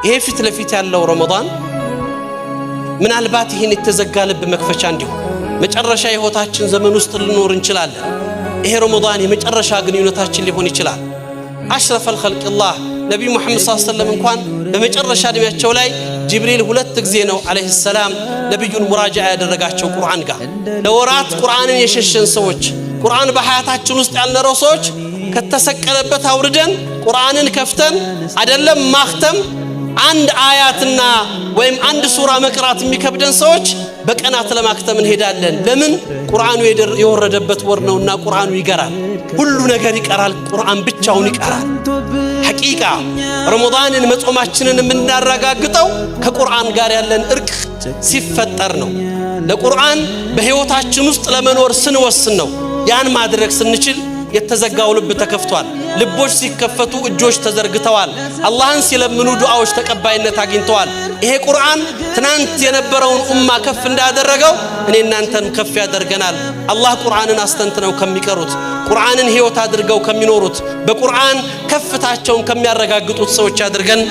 ይሄ ፊት ለፊት ያለው ረመዳን ምናልባት ይሄን የተዘጋ ልብ መክፈቻ እንዲሁ መጨረሻ ህይወታችን ዘመን ውስጥ ልንኖር እንችላለን። ይሄ ረመዳን የመጨረሻ ግንኙነታችን ሊሆን ይችላል። አሽረፈል ኸልቅላህ ነብዩ መሐመድ ሰለላሁ ዐለይሂ ወሰለም እንኳን በመጨረሻ እድሜያቸው ላይ ጅብሪል ሁለት ጊዜ ነው አለይሂ ሰላም ነብዩን ሙራጃዓ ያደረጋቸው ቁርአን ጋር። ለወራት ቁርአንን የሸሸን ሰዎች ቁርአን በሐያታችን ውስጥ ያልነረው ሰዎች ከተሰቀለበት አውርደን ቁርአንን ከፍተን አይደለም ማክተም አንድ አያትና ወይም አንድ ሱራ መቅራት የሚከብደን ሰዎች በቀናት ለማክተም እንሄዳለን። ለምን? ቁርአኑ የወረደበት ወር ነውና ቁርአኑ ይቀራል። ሁሉ ነገር ይቀራል፣ ቁርአን ብቻውን ይቀራል። ሐቂቃ ረመዳንን መጾማችንን የምናረጋግጠው ከቁርአን ጋር ያለን እርቅ ሲፈጠር ነው። ለቁርአን በህይወታችን ውስጥ ለመኖር ስንወስን ነው። ያን ማድረግ ስንችል የተዘጋው ልብ ተከፍቷል። ልቦች ሲከፈቱ እጆች ተዘርግተዋል። አላህን ሲለምኑ ዱዓዎች ተቀባይነት አግኝተዋል። ይሄ ቁርአን ትናንት የነበረውን ኡማ ከፍ እንዳደረገው እኔ እናንተም ከፍ ያደርገናል። አላህ ቁርአንን አስተንትነው ከሚቀሩት ቁርአንን ህይወት አድርገው ከሚኖሩት በቁርአን ከፍታቸውን ከሚያረጋግጡት ሰዎች ያድርገን።